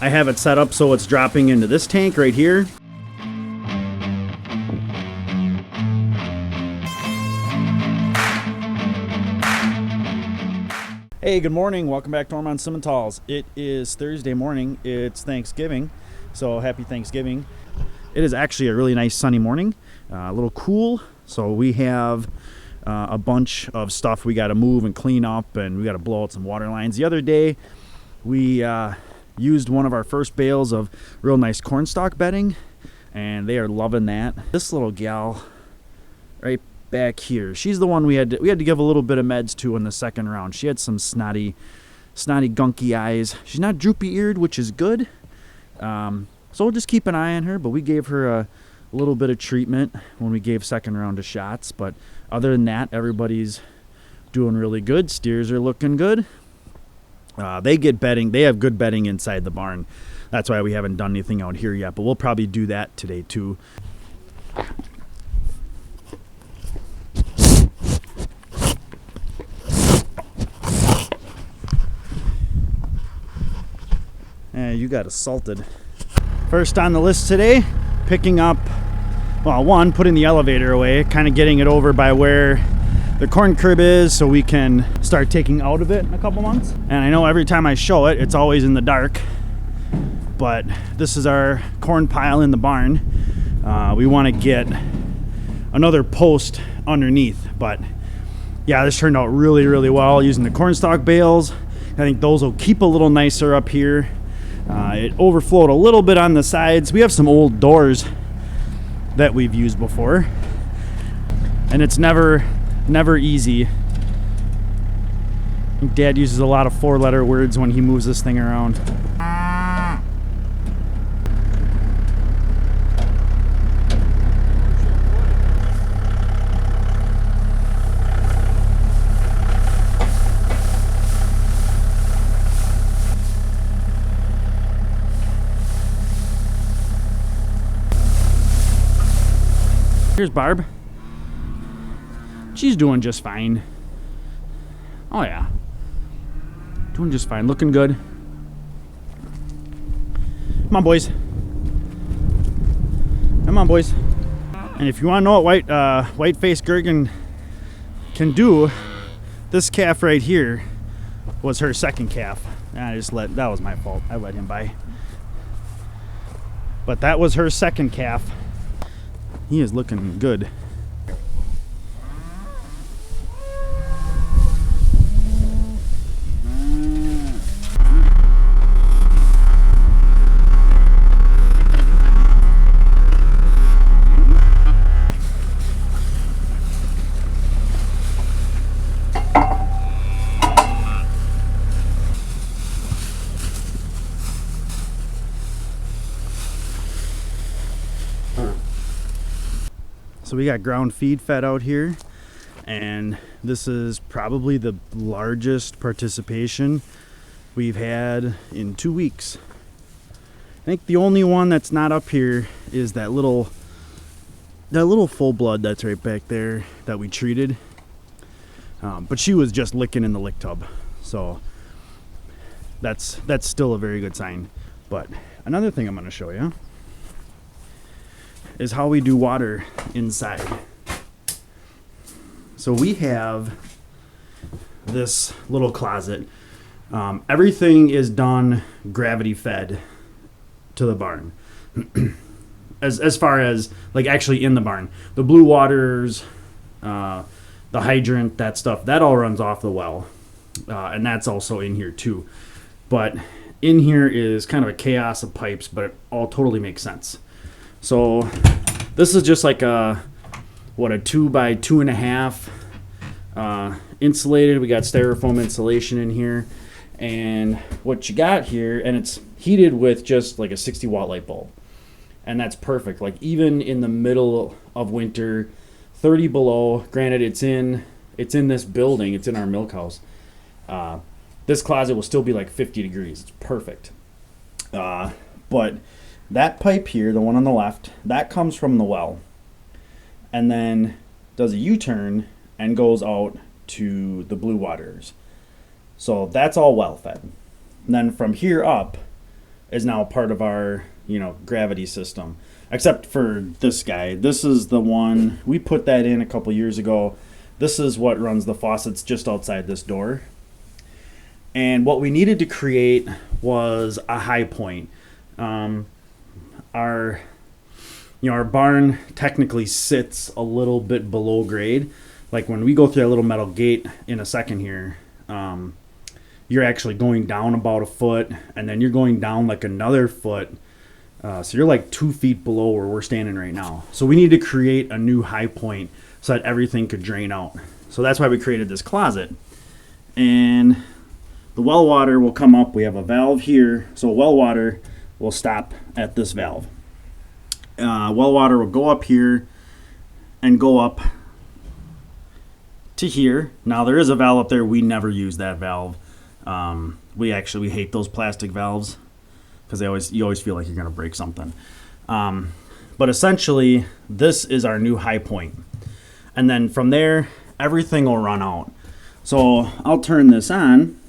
I have it set up so it's dropping into this tank right here. Hey, good morning. Welcome back to Ormond Simmentals. It is Thursday morning. It's Thanksgiving, so happy Thanksgiving. It is actually a really nice sunny morning, a little cool. So we have a bunch of stuff we got to move and clean up, and we got to blow out some water lines. The other day, we used one of our first bales of real nice cornstalk bedding, and they are loving that. This little gal right back here, she's the one we had to give a little bit of meds to in the second round. She had some snotty gunky eyes. She's not droopy eared, which is good. So we'll just keep an eye on her, but we gave her a little bit of treatment when we gave second round of shots. But other than that, everybody's doing really good. Steers are looking good. They get bedding. They have good bedding inside the barn. That's why we haven't done anything out here yet, but we'll probably do that today too. You got assaulted. First on the list today, picking up, well, one, putting the elevator away, kind of getting it over by where the corn crib is so we can start taking out of it in a couple months. And I know every time I show it, it's always in the dark, but this is our corn pile in the barn. We want to get another post underneath, but yeah, this turned out really, really well using the cornstalk bales. I think those will keep a little nicer up here. It overflowed a little bit on the sides. We have some old doors that we've used before, and it's never easy. I think Dad uses a lot of four-letter words when he moves this thing around. Here's Barb. She's doing just fine. Oh yeah. Doing just fine. Looking good. Come on, boys. Come on, boys. And if you want to know what white-faced Gergen can do, this calf right here was her second calf. That was my fault. I let him by. But that was her second calf. He is looking good. So we got ground feed fed out here, and this is probably the largest participation we've had in 2 weeks. I think the only one that's not up here is that little full blood that's right back there that we treated. But she was just licking in the lick tub, so that's still a very good sign. But another thing I'm going to show you is how we do water inside. So we have this little closet. Everything is done gravity fed to the barn. as far as like actually in the barn, the blue waters, the hydrant, that stuff, that all runs off the well, and that's also in here too. But in here is kind of a chaos of pipes, but it all totally makes sense. So this is just like a 2 by 2.5 insulated. We got styrofoam insulation in here, and what you got here, and it's heated with just like a 60-watt light bulb, and that's perfect. Like even in the middle of winter, 30 below. Granted, it's in this building. It's in our milk house. This closet will still be like 50 degrees. It's perfect. But that pipe here, the one on the left, that comes from the well, and then does a U-turn and goes out to the blue waters. So that's all well fed. And then from here up, is now part of our, gravity system. Except for this guy. This is the one, we put that in a couple years ago. This is what runs the faucets just outside this door. And what we needed to create was a high point. Our barn technically sits a little bit below grade. Like when we go through that little metal gate in a second here, you're actually going down about a foot, and then you're going down like another foot. So you're like 2 feet below where we're standing right now. So we need to create a new high point so that everything could drain out. So that's why we created this closet. And the well water will come up. We have a valve here. So well water will stop at this valve. Well water will go up here and go up to here. Now there is a valve up there. We never use that valve. We hate those plastic valves because you always feel like you're going to break something. But essentially, this is our new high point. And then from there, everything will run out. So I'll turn this on.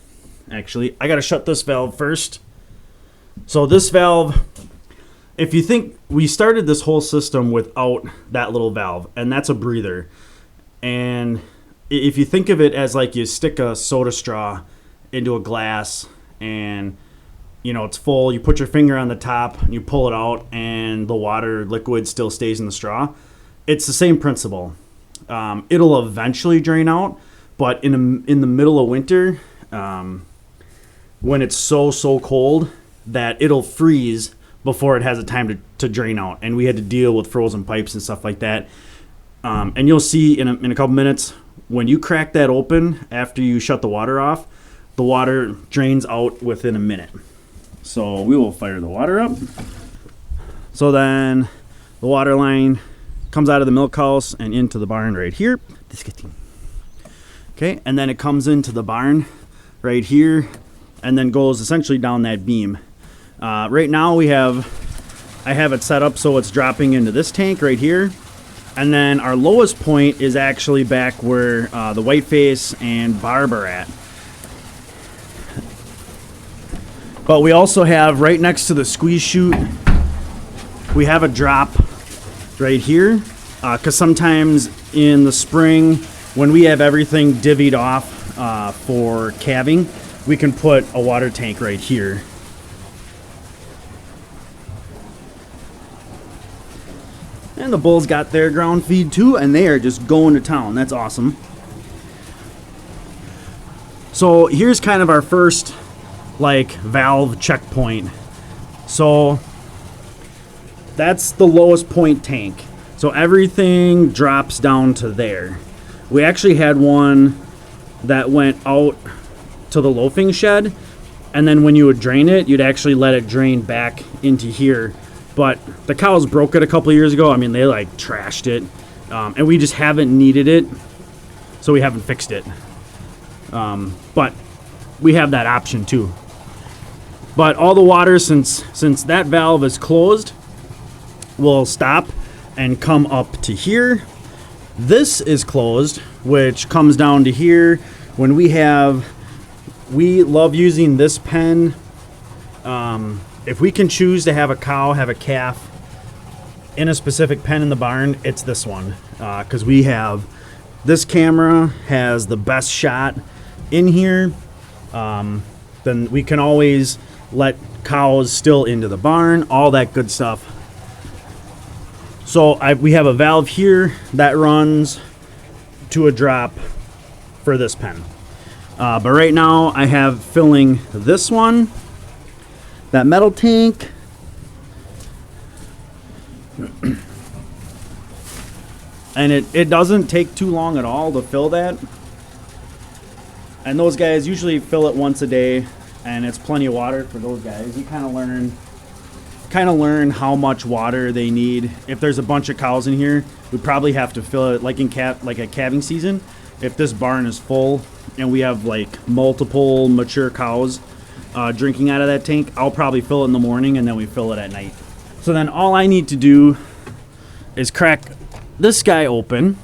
Actually, I got to shut this valve first. So this valve, if you think, we started this whole system without that little valve, and that's a breather. And if you think of it as like you stick a soda straw into a glass and it's full, you put your finger on the top and you pull it out and the water liquid still stays in the straw. It's the same principle. It'll eventually drain out, but in the middle of winter, when it's so cold that it'll freeze before it has a time to drain out. And we had to deal with frozen pipes and stuff like that. And you'll see in a couple minutes, when you crack that open after you shut the water off, the water drains out within a minute. So we will fire the water up. So then the water line comes out of the milk house and into the barn right here. Okay, and then it comes into the barn right here and then goes essentially down that beam. Right now I have it set up so it's dropping into this tank right here. And then our lowest point is actually back where the Whiteface and Barb are at. But we also have right next to the squeeze chute, we have a drop right here. Because sometimes in the spring, when we have everything divvied off for calving, we can put a water tank right here. And the bulls got their ground feed too, and they are just going to town. That's awesome. So here's kind of our first valve checkpoint. So that's the lowest point tank. So everything drops down to there. We actually had one that went out to the loafing shed, and then when you would drain it, you'd actually let it drain back into here. But the cows broke it a couple of years ago. I mean, they trashed it, and we just haven't needed it, so we haven't fixed it. But we have that option too. But all the water, since that valve is closed, will stop and come up to here. This is closed, which comes down to here. When we love using this pen. If we can choose to have a cow, have a calf in a specific pen in the barn, it's this one. Because this camera has the best shot in here. Then we can always let cows still into the barn, all that good stuff. So we have a valve here that runs to a drop for this pen. But right now I have filling this one, that metal tank, and it doesn't take too long at all to fill that. And those guys usually fill it once a day, and it's plenty of water for those guys. You kind of learn how much water they need. If there's a bunch of cows in here, we probably have to fill it like a calving season. If this barn is full and we have multiple mature cows drinking out of that tank, I'll probably fill it in the morning and then we fill it at night. So then all I need to do is crack this guy open.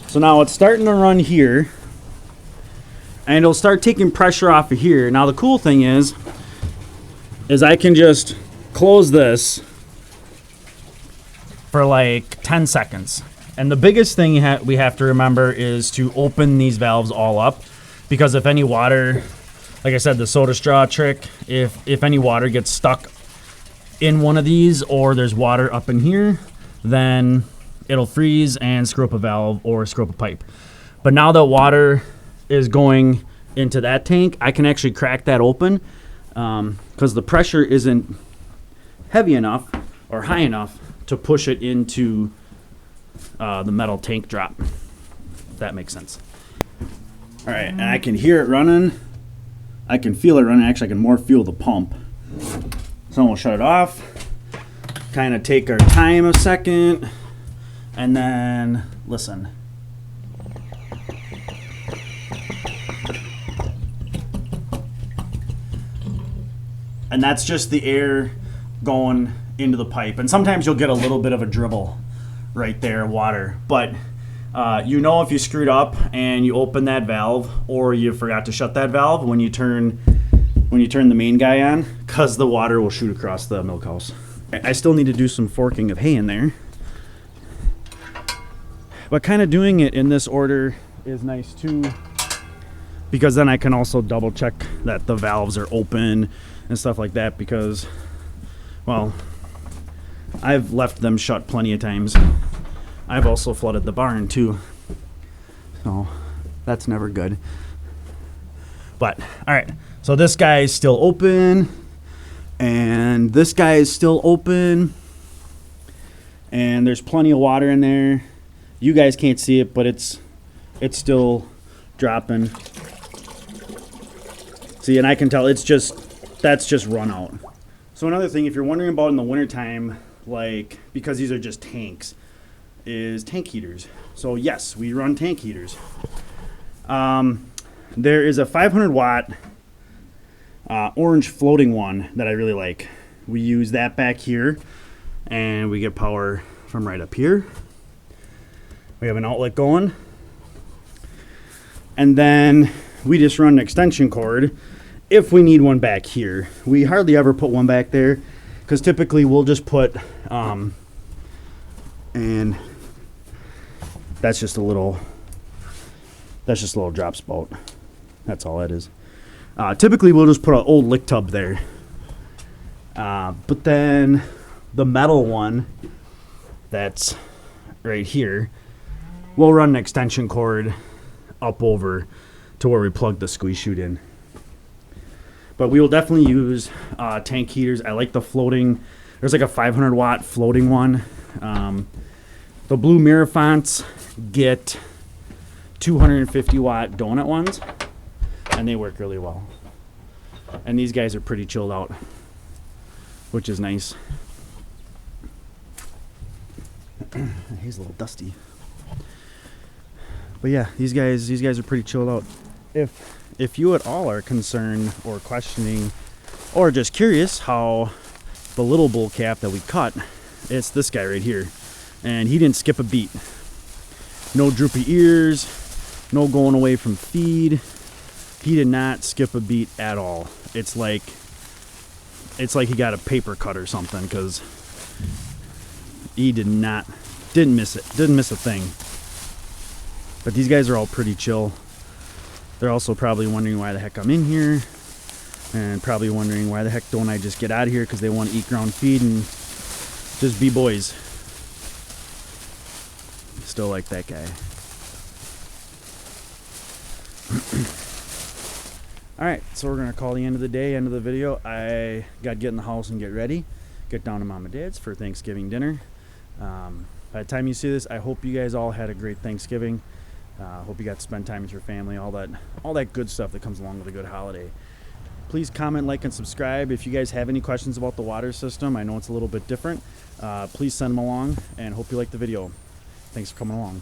So now it's starting to run here. and it'll start taking pressure off of here. Now the cool thing is I can just close this for like 10 seconds. And the biggest thing we have to remember is to open these valves all up, because if any water, like I said, the soda straw trick, if any water gets stuck in one of these, or there's water up in here, then it'll freeze and screw up a valve or screw up a pipe. But now that water is going into that tank, I can actually crack that open, because the pressure isn't heavy enough or high enough to push it into the metal tank drop. If that makes sense. All right, and I can hear it running. I can feel it running. Actually, I can more feel the pump. So we'll shut it off. Kind of take our time a second, and then listen. And that's just the air going into the pipe. And sometimes you'll get a little bit of a dribble right there, water. But you know if you screwed up and you open that valve, or you forgot to shut that valve when you turn the main guy on, because the water will shoot across the milk house. I still need to do some forking of hay in there. But kind of doing it in this order is nice too, because then I can also double check that the valves are open and stuff like that, because, well, I've left them shut plenty of times. I've also flooded the barn too, so that's never good. But all right, so this guy is still open, and this guy is still open, and there's plenty of water in there. You guys can't see it, but it's still dropping. See, and I can tell that's just run out. So another thing, if you're wondering about in the wintertime, like, because these are just tanks, is tank heaters. So yes, we run tank heaters. There is a 500 watt orange floating one that I really like. We use that back here, and we get power from right up here. We have an outlet going, and then we just run an extension cord if we need one back here. We hardly ever put one back there, because typically we'll just put and that's just a little drop spout. That's all that is. Typically we'll just put an old lick tub there, but then the metal one that's right here, we'll run an extension cord up over to where we plug the squeeze chute in. But we will definitely use tank heaters. I like the floating. There's like a 500 watt floating one. The Blue Mirafonts get 250 watt donut ones, and they work really well. And these guys are pretty chilled out, which is nice. He's a little dusty. But yeah, these guys are pretty chilled out. If you at all are concerned or questioning or just curious how the little bull calf that we cut, it's this guy right here. And he didn't skip a beat. No droopy ears, no going away from feed. He did not skip a beat at all. It's like he got a paper cut or something, because he didn't miss a thing. But these guys are all pretty chill. They're also probably wondering why the heck I'm in here, and probably wondering why the heck don't I just get out of here, because they want to eat ground feed and just be boys. Still like that guy. Alright, so we're going to call the end of the day, end of the video. I got to get in the house and get ready. Get down to Mom and Dad's for Thanksgiving dinner. By the time you see this, I hope you guys all had a great Thanksgiving. Hope you got to spend time with your family, all that good stuff that comes along with a good holiday. Please comment, like, and subscribe. If you guys have any questions about the water system, I know it's a little bit different. Please send them along, and hope you like the video. Thanks for coming along.